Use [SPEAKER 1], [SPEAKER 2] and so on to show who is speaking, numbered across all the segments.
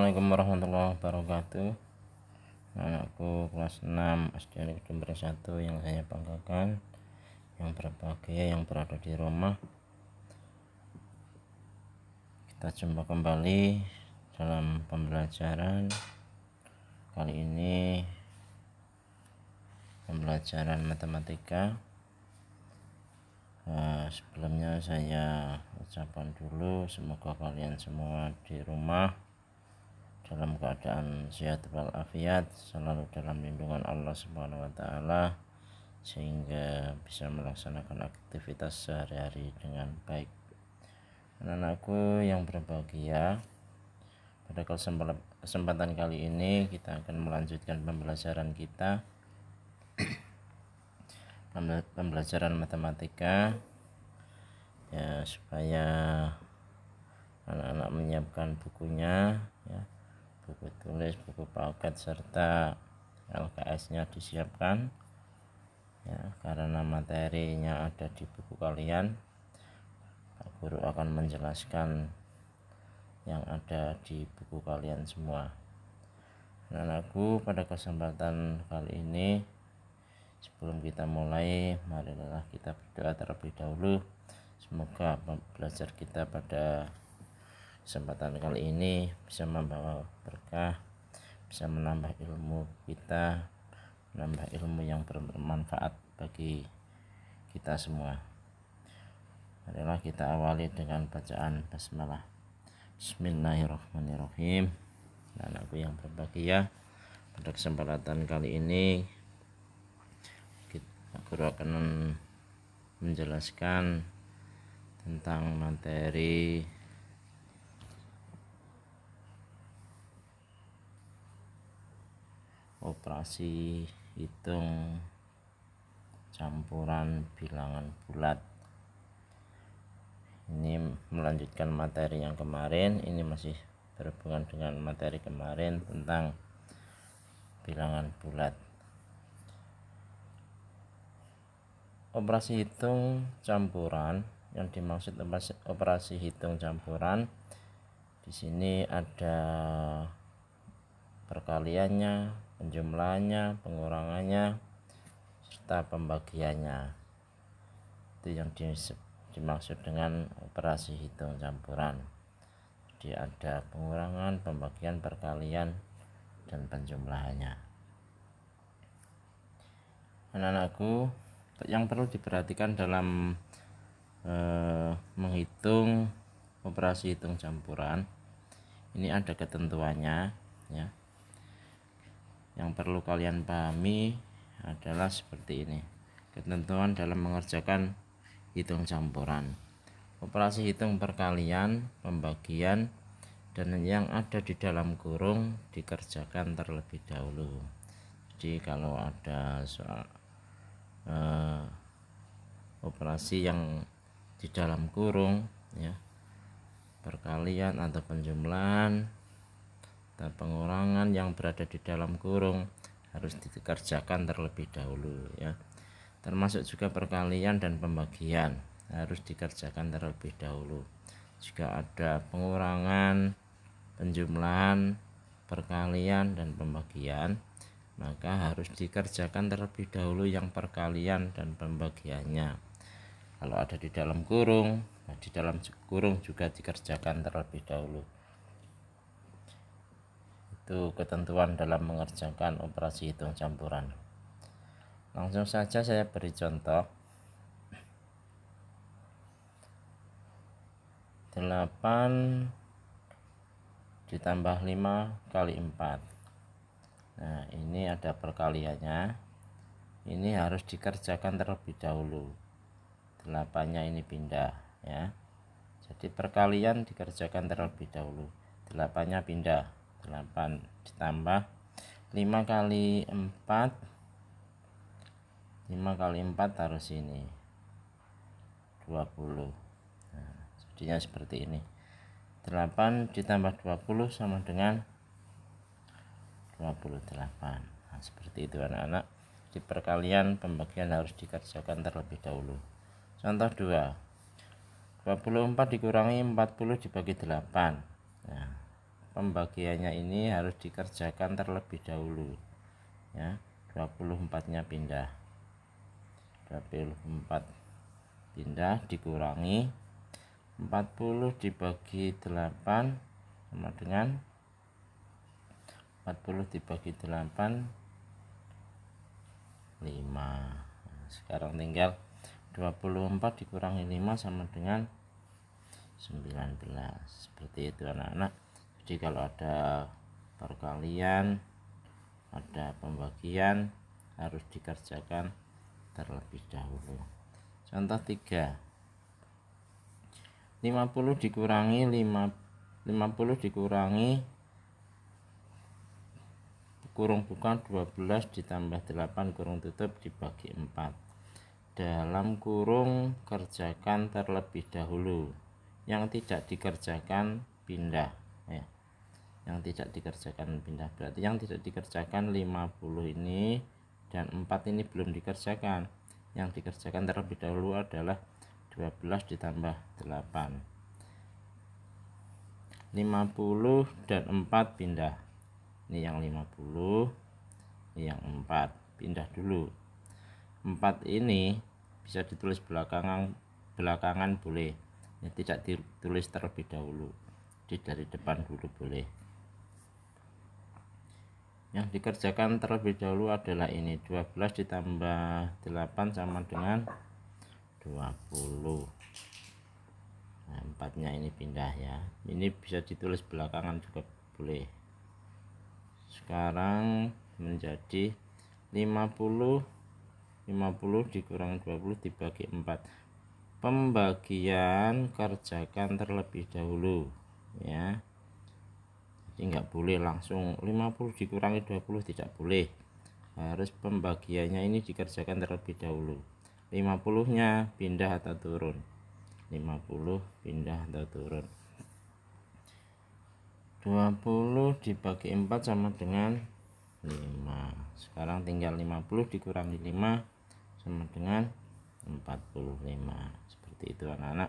[SPEAKER 1] Assalamualaikum warahmatullahi wabarakatuh. Anakku kelas 6 SD Negeri 1 yang saya banggakan, yang berbahagia, yang berada di rumah. Kita jumpa kembali dalam pembelajaran. Kali ini pembelajaran matematika. Sebelumnya saya ucapkan dulu, semoga kalian semua di rumah dalam keadaan sehat walafiat, selalu dalam lindungan Allah Subhanahu wa taala, sehingga bisa melaksanakan aktivitas sehari-hari dengan baik. Anak-anakku yang berbahagia, pada kesempatan kali ini kita akan melanjutkan pembelajaran kita, pembelajaran matematika, ya, supaya anak-anak menyiapkan bukunya, ya, buku tulis, buku paket, serta LKS-nya disiapkan, ya, karena materinya ada di buku kalian. Pak Guru akan menjelaskan yang ada di buku kalian semua. Anak-anakku, pada kesempatan kali ini, sebelum kita mulai, marilah kita berdoa terlebih dahulu. Semoga belajar kita pada kesempatan kali ini bisa membawa berkah, bisa menambah ilmu kita, menambah ilmu yang bermanfaat bagi kita semua. Marilah kita awali dengan bacaan basmalah. Bismillahirrahmanirrahim. Anakku yang berbahagia, pada kesempatan kali ini Guru akan menjelaskan tentang materi operasi hitung campuran bilangan bulat. Ini melanjutkan materi yang kemarin, ini masih berhubungan dengan materi kemarin tentang bilangan bulat. Operasi hitung campuran, yang dimaksud operasi hitung campuran di sini ada perkaliannya, penjumlahannya, pengurangannya, serta pembagiannya. Itu yang dimaksud dengan operasi hitung campuran. Jadi ada pengurangan, pembagian, perkalian, dan penjumlahannya. Anak-anakku, yang perlu diperhatikan dalam menghitung operasi hitung campuran, ini ada ketentuannya, ya. Yang perlu kalian pahami adalah seperti ini. Ketentuan dalam mengerjakan hitung campuran. Operasi hitung perkalian, pembagian, dan yang ada di dalam kurung dikerjakan terlebih dahulu. Jadi kalau ada soal operasi yang di dalam kurung, ya, perkalian atau penjumlahan atau pengurangan yang berada di dalam kurung harus dikerjakan terlebih dahulu, ya. Termasuk juga perkalian dan pembagian harus dikerjakan terlebih dahulu. Jika ada pengurangan, penjumlahan, perkalian, dan pembagian, maka harus dikerjakan terlebih dahulu yang perkalian dan pembagiannya. Kalau ada di dalam kurung, di dalam kurung juga dikerjakan terlebih dahulu. Itu ketentuan dalam mengerjakan operasi hitung campuran. Langsung saja saya beri contoh. 8 ditambah 5 kali 4. Nah, ini ada perkaliannya. Ini harus dikerjakan terlebih dahulu. 8-nya ini pindah, ya. Jadi perkalian dikerjakan terlebih dahulu. 8-nya pindah. 8 ditambah 5 kali 4. 5 kali 4 taruh sini. 20. Nah, jadinya seperti ini. 8 ditambah 20 sama dengan 28. Nah, seperti itu anak-anak. Di perkalian, pembagian harus dikerjakan terlebih dahulu. Contoh 2. 24 dikurangi 40 dibagi 8. Nah, pembagiannya ini harus dikerjakan terlebih dahulu ya. 24 nya pindah, 24 pindah dikurangi 40 dibagi 8 sama dengan 40 dibagi 8 5. Nah, sekarang tinggal 24 dikurangi 5 sama dengan 19. Seperti itu anak-anak. Jadi kalau ada perkalian, ada pembagian, harus dikerjakan terlebih dahulu. Contoh 3, 50 dikurangi 50 dikurangi kurung buka 12 ditambah 8 kurung tutup dibagi 4. Dalam kurung kerjakan terlebih dahulu. Yang tidak dikerjakan pindah ya. Yang tidak dikerjakan pindah, berarti yang tidak dikerjakan 50 ini dan 4 ini belum dikerjakan. Yang dikerjakan terlebih dahulu adalah 12 ditambah 8. 50 dan 4 pindah. Ini yang 50, ini yang 4 pindah dulu. 4 ini bisa ditulis belakangan boleh ya, tidak ditulis terlebih dahulu, dari depan dulu boleh. Yang dikerjakan terlebih dahulu adalah ini, 12 ditambah 8 sama dengan 20. Nah, 4 nya ini pindah ya, ini bisa ditulis belakangan juga boleh. Sekarang menjadi 50 dikurangi 20 dibagi 4. Pembagian kerjakan terlebih dahulu ya. Jadi nggak boleh langsung 50 dikurangi 20, tidak boleh, harus pembagiannya ini dikerjakan terlebih dahulu. 50 nya pindah atau turun, 50 pindah atau turun. 20 dibagi 4 sama dengan 5. Sekarang tinggal 50 dikurangi 5 sama dengan 45. Seperti itu anak-anak.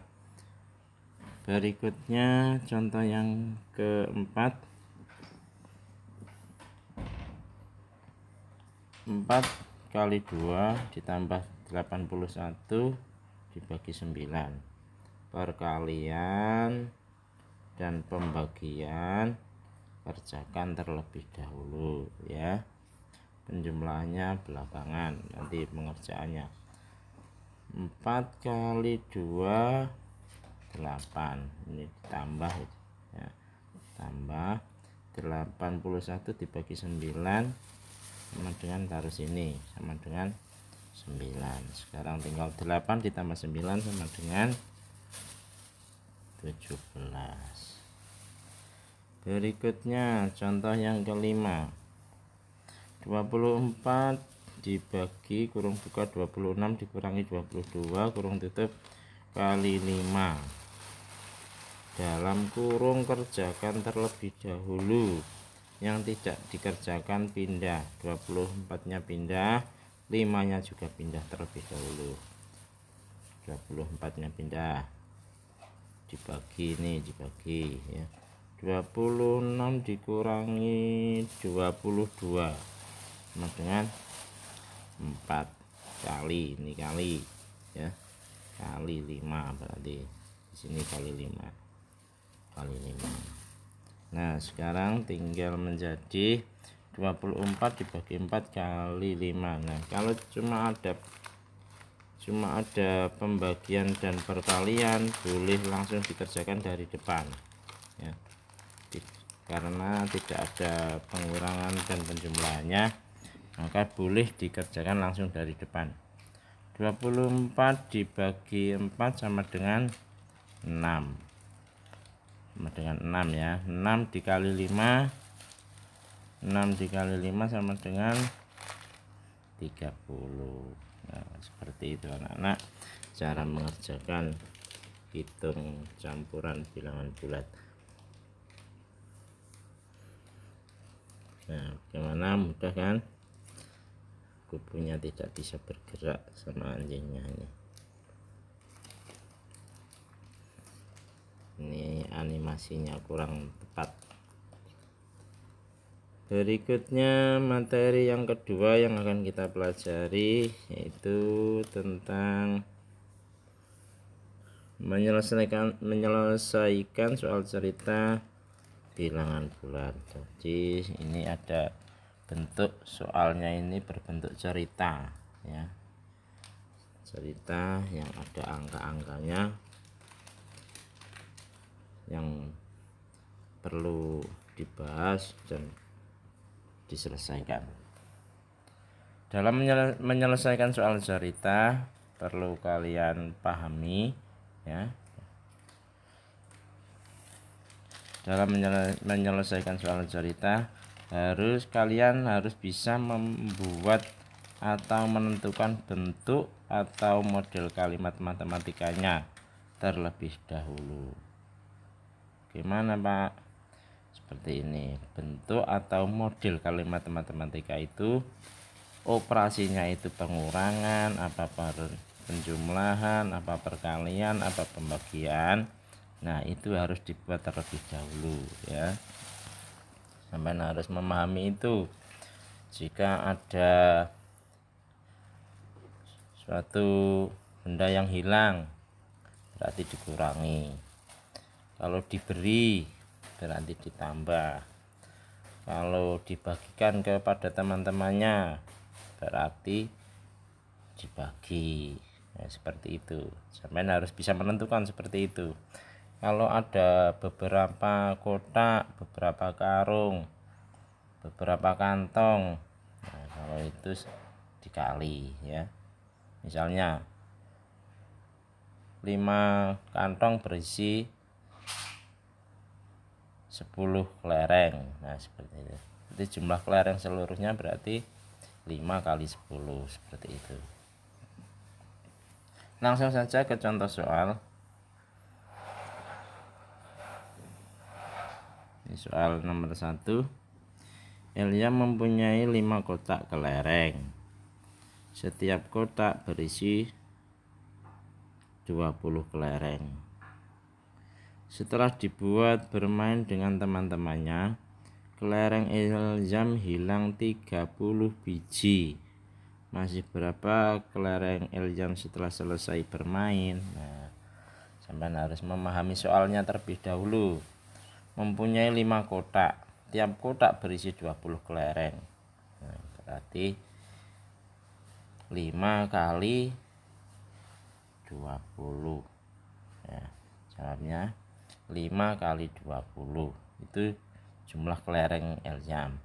[SPEAKER 1] Berikutnya contoh yang keempat, 4 kali 2 ditambah 81 dibagi 9. Perkalian dan pembagian kerjakan terlebih dahulu ya. Penjumlahannya belakangan, nanti pengerjaannya. 4 kali 2 8, ini ditambah ya. Tambah 81 dibagi 9 sama dengan taruh sini sama dengan 9. Sekarang tinggal 8 ditambah 9 sama dengan 17. Berikutnya contoh yang kelima, 24 dibagi kurung buka 26 dikurangi 22 kurung tutup kali 5. Dalam kurung kerjakan terlebih dahulu. Yang tidak dikerjakan pindah, 24 nya pindah, 5 nya juga pindah terlebih dahulu. 24 nya pindah, dibagi ini, dibagi ya. 26 dikurangi 22 sama dengan 4 kali, ini kali ya, kali 5, berarti di sini kali 5 kali 5. Nah sekarang tinggal menjadi 24 dibagi 4 kali 5. Nah kalau cuma ada pembagian dan perkalian boleh langsung dikerjakan dari depan ya. Karena tidak ada pengurangan dan penjumlahannya, maka boleh dikerjakan langsung dari depan. 24 dibagi 4 sama dengan 6, sama dengan 6 ya. 6 dikali 5, 6 dikali 5 sama dengan 30. Nah seperti itu anak-anak cara mengerjakan hitung campuran bilangan bulat. Nah bagaimana, mudah kan? Kubunya tidak bisa bergerak sama anjingnya ini animasinya kurang tepat. Berikutnya materi yang kedua yang akan kita pelajari yaitu tentang menyelesaikan soal cerita bilangan bulat. Jadi ini ada bentuk soalnya, ini berbentuk cerita ya. Cerita yang ada angka-angkanya yang perlu dibahas dan diselesaikan. Dalam menyelesaikan soal cerita perlu kalian pahami ya. Dalam menyelesaikan soal cerita kalian harus bisa membuat atau menentukan bentuk atau model kalimat matematikanya terlebih dahulu. Gimana Pak? Seperti ini, bentuk atau model kalimat matematika itu operasinya itu pengurangan, apa penjumlahan, apa perkalian, apa pembagian. Nah itu harus dibuat terlebih dahulu ya. Sampai harus memahami itu. Jika ada suatu benda yang hilang berarti dikurangi, kalau diberi berarti ditambah, kalau dibagikan kepada teman-temannya berarti dibagi ya, seperti itu. Sampai harus bisa menentukan seperti itu. Kalau ada beberapa kotak, beberapa karung, beberapa kantong, nah, kalau itu dikali ya. Misalnya 5 kantong berisi 10 kelereng. Nah seperti itu. Jadi jumlah kelereng seluruhnya berarti 5 kali 10 seperti itu. Langsung saja ke contoh soal. Ini soal nomor 1. Elia mempunyai 5 kotak kelereng. Setiap kotak berisi 20 kelereng. Setelah dibuat bermain dengan teman-temannya, kelereng Elyam hilang 30 biji. Masih berapa kelereng Elyam setelah selesai bermain? Nah, sampai harus memahami soalnya terlebih dahulu. Mempunyai 5 kotak, tiap kotak berisi 20 kelereng. Nah, berarti 5 kali 20 ya, jawabnya 5 kali 20 itu jumlah kelereng Elyam.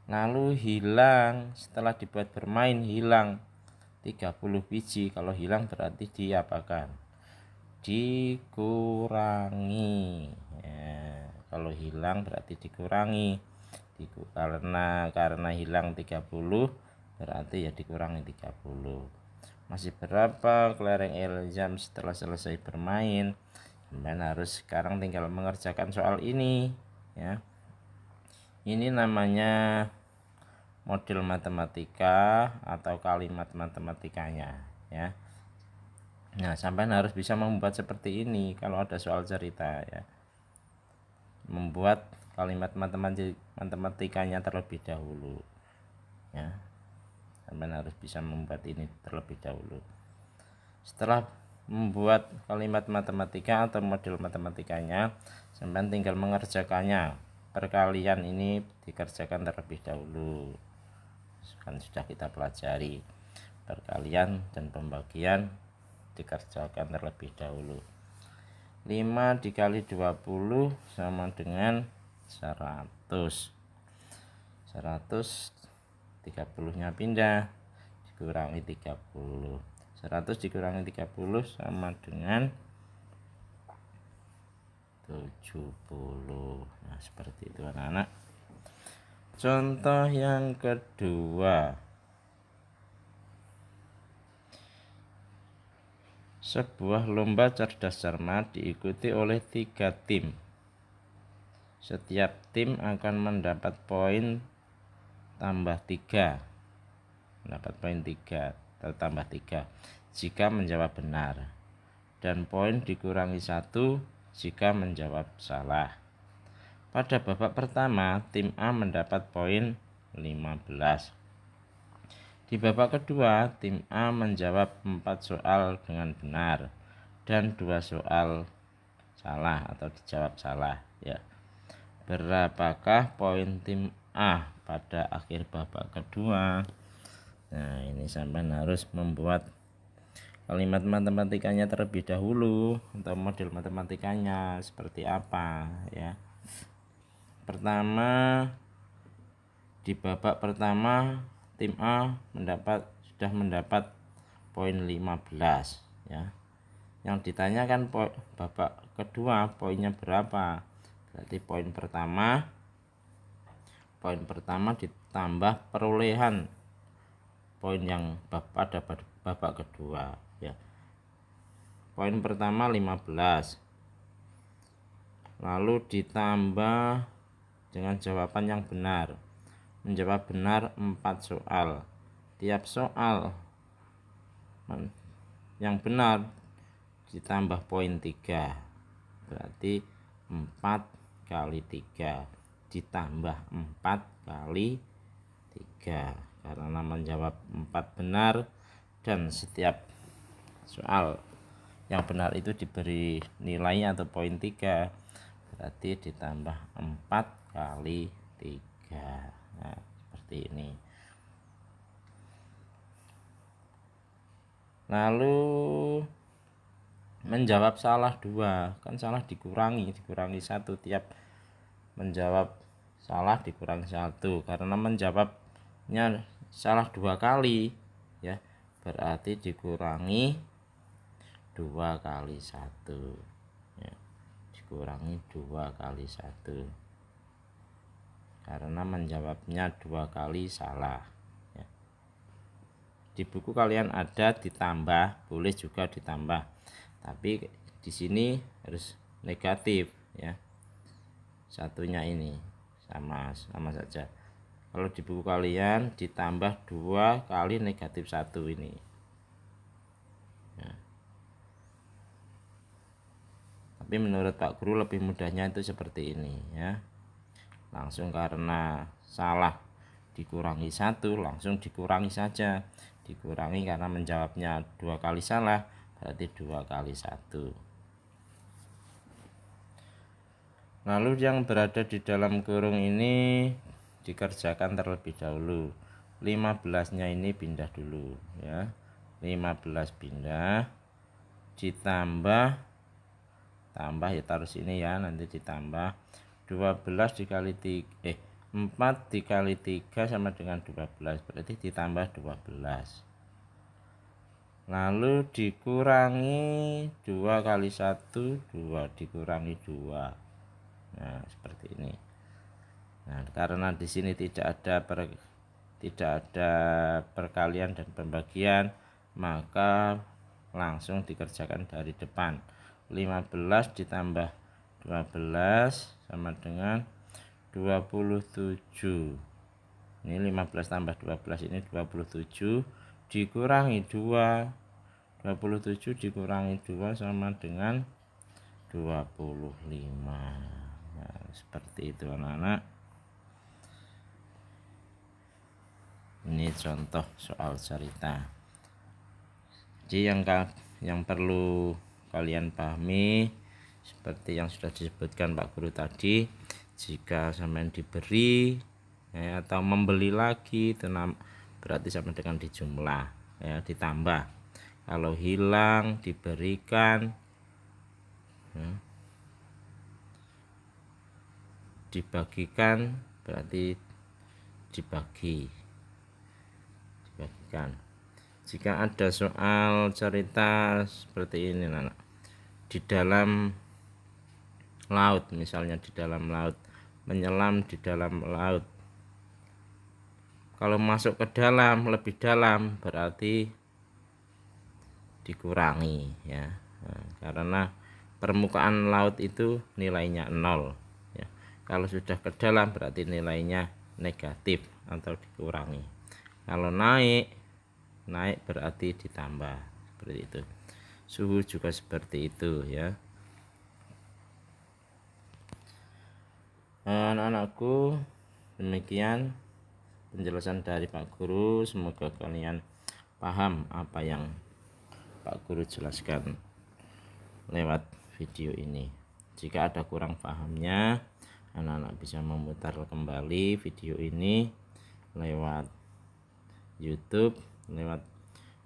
[SPEAKER 1] Lalu hilang, setelah dibuat bermain hilang 30 biji. Kalau hilang berarti diapakan? Dikurangi ya. Kalau hilang berarti dikurangi. Karena hilang 30 berarti ya dikurangi 30. Masih berapa kelereng Elyam setelah selesai bermain? Dan harus sekarang tinggal mengerjakan soal ini ya. Ini namanya model matematika atau kalimat matematikanya ya. Nah sampai harus bisa membuat seperti ini kalau ada soal cerita ya. Membuat kalimat matematikanya terlebih dahulu ya. Sampai harus bisa membuat ini terlebih dahulu. Setelah membuat kalimat matematika atau model matematikanya, sampai tinggal mengerjakannya. Perkalian ini dikerjakan terlebih dahulu, kan sudah kita pelajari. Perkalian dan pembagian dikerjakan terlebih dahulu. 5 dikali 20 sama dengan 100. 100 30 nya pindah, dikurangi 30. 100 dikurangi 30 sama dengan 70. Nah seperti itu anak-anak. Contoh yang kedua. Sebuah lomba cerdas cermat diikuti oleh 3 tim. Setiap tim akan mendapat poin tambah 3. Mendapat poin 3 tambah 3 jika menjawab benar, dan poin dikurangi 1 jika menjawab salah. Pada babak pertama, tim A mendapat poin 15. Di babak kedua, tim A menjawab 4 soal dengan benar dan 2 soal salah atau dijawab salah, ya. Berapakah poin tim A pada akhir babak kedua? Nah, ini sampai harus membuat kalimat matematikanya terlebih dahulu atau model matematikanya seperti apa, ya. Pertama, di babak pertama tim A sudah mendapat poin 15, ya. Yang ditanyakan babak kedua poinnya berapa? Berarti poin pertama ditambah perolehan poin yang pada babak kedua, ya. Poin pertama 15, lalu ditambah dengan jawaban yang benar. Menjawab benar 4 soal. Tiap soal yang benar ditambah poin 3, berarti 4 kali 3 ditambah 4 kali 3, karena menjawab 4 benar dan setiap soal yang benar itu diberi nilai atau poin 3, berarti ditambah 4 kali 3. Nah, seperti ini. Lalu menjawab salah 2, kan salah dikurangi 1, tiap menjawab salah dikurangi 1, karena menjawabnya salah 2 kali, ya, berarti dikurangi 2 kali 1, ya, dikurangi 2 kali 1, karena menjawabnya 2 kali salah, ya. Di buku kalian ada ditambah, boleh juga ditambah, tapi di sini harus negatif, ya. Satunya ini sama saja. Kalau di buku kalian ditambah 2 kali negatif 1 ini, ya. Tapi menurut Pak Guru lebih mudahnya itu seperti ini, ya. Langsung karena salah dikurangi 1, langsung dikurangi saja. Dikurangi karena menjawabnya 2 kali salah, berarti 2 kali 1. Lalu yang berada di dalam kurung ini dikerjakan terlebih dahulu. 15-nya ini pindah dulu, ya. 15 pindah, ditambah ya, taruh sini ya, nanti ditambah 12 dikali 3 4 dikali 3 sama dengan 12, berarti ditambah 12. Lalu dikurangi 2 kali 1, 2 dikurangi 2. Nah, seperti ini. Nah, karena di sini tidak ada perkalian dan pembagian, maka langsung dikerjakan dari depan. 15 ditambah 12 sama dengan 27. Ini 15 tambah 12 ini 27, dikurangi 2. 27 dikurangi 2 sama dengan 25. Nah, seperti itu anak-anak. Ini contoh soal cerita. Jadi yang perlu kalian pahami seperti yang sudah disebutkan Pak Guru tadi, jika sampai diberi, ya, atau membeli lagi itu berarti sama dengan dijumlah, ya, ditambah. Kalau hilang diberikan, ya, dibagikan berarti dibagikan. Jika ada soal cerita seperti ini anak, di dalam laut, misalnya di dalam laut, menyelam di dalam laut, kalau masuk ke dalam, lebih dalam, berarti dikurangi, ya. Nah, karena permukaan laut itu nilainya 0, ya. Kalau sudah ke dalam berarti nilainya negatif atau dikurangi. Kalau naik berarti ditambah, seperti itu. Suhu juga seperti itu, ya. Anak-anakku, demikian penjelasan dari Pak Guru. Semoga kalian paham apa yang Pak Guru jelaskan lewat video ini. Jika ada kurang pahamnya, anak-anak bisa memutar kembali video ini lewat YouTube, lewat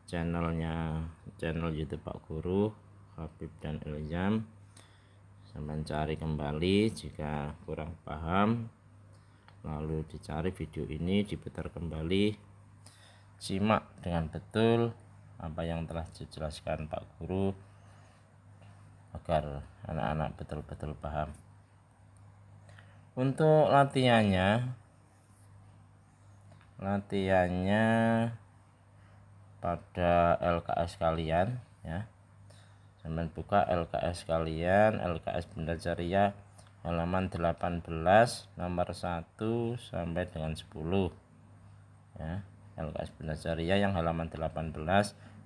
[SPEAKER 1] channel YouTube Pak Guru Habib dan Ilham. Mencari kembali jika kurang paham, lalu dicari video ini, diputar kembali, simak dengan betul apa yang telah dijelaskan Pak Guru agar anak-anak betul-betul paham. Untuk latihannya pada LKS kalian ya, sampai buka LKS kalian, LKS Bunda Caria halaman 18 nomor 1 sampai dengan 10 ya. LKS Bunda Caria yang halaman 18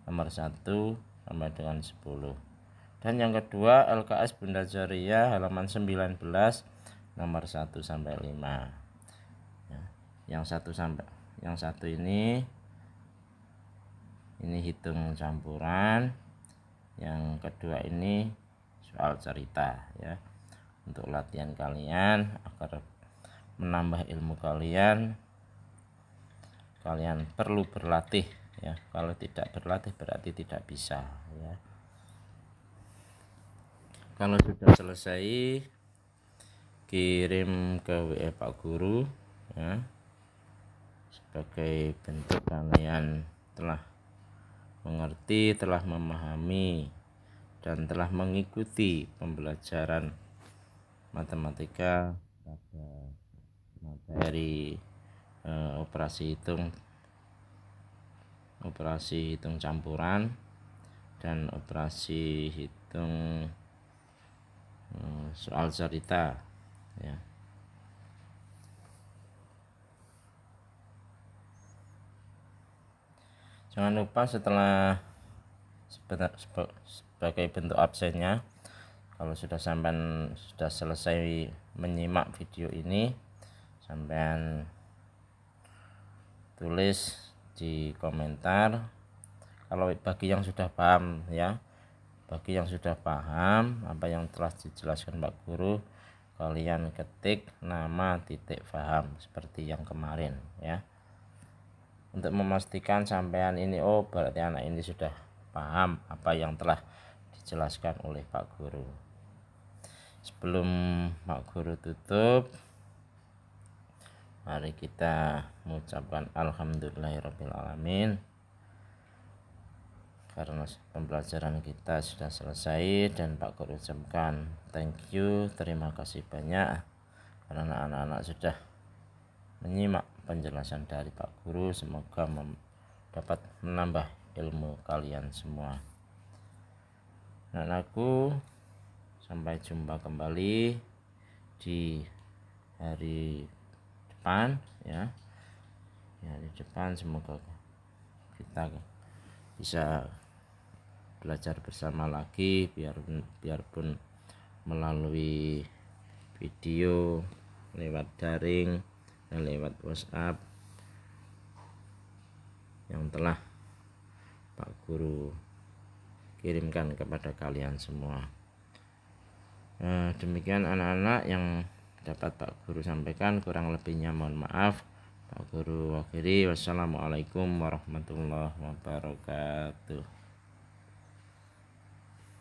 [SPEAKER 1] nomor 1 sampai dengan 10. Dan yang kedua LKS Bunda Caria halaman 19 nomor 1 sampai 5 ya. Yang satu ini hitung campuran. Yang kedua ini soal cerita ya. Untuk latihan kalian agar menambah ilmu kalian perlu berlatih ya. Kalau tidak berlatih berarti tidak bisa ya. Kalau sudah selesai, kirim ke WA Pak Guru ya, sebagai bentuk kalian telah mengerti, telah memahami, dan telah mengikuti pembelajaran matematika pada materi operasi hitung campuran dan operasi hitung soal cerita ya. Jangan lupa setelah sebagai bentuk absennya, kalau sudah selesai menyimak video ini, sampean tulis di komentar. Kalau bagi yang sudah paham ya, bagi yang sudah paham apa yang telah dijelaskan Pak Guru, kalian ketik nama titik paham seperti yang kemarin ya, untuk memastikan sampean ini berarti anak ini sudah paham apa yang telah dijelaskan oleh Pak Guru. Sebelum Pak Guru tutup, mari kita mengucapkan alhamdulillahirrabbilalamin karena pembelajaran kita sudah selesai, dan Pak Guru ucapkan thank you, terima kasih banyak karena anak-anak sudah menyimak penjelasan dari Pak Guru. Semoga dapat menambah ilmu kalian semua. Anak-anakku, sampai jumpa kembali di hari depan ya. Di hari depan semoga kita bisa belajar bersama lagi, biarpun melalui video, lewat daring dan lewat WhatsApp yang telah Pak Guru kirimkan kepada kalian semua. Demikian anak-anak yang dapat Pak Guru sampaikan, kurang lebihnya mohon maaf. Pak Guru akhiri, wassalamualaikum warahmatullahi wabarakatuh.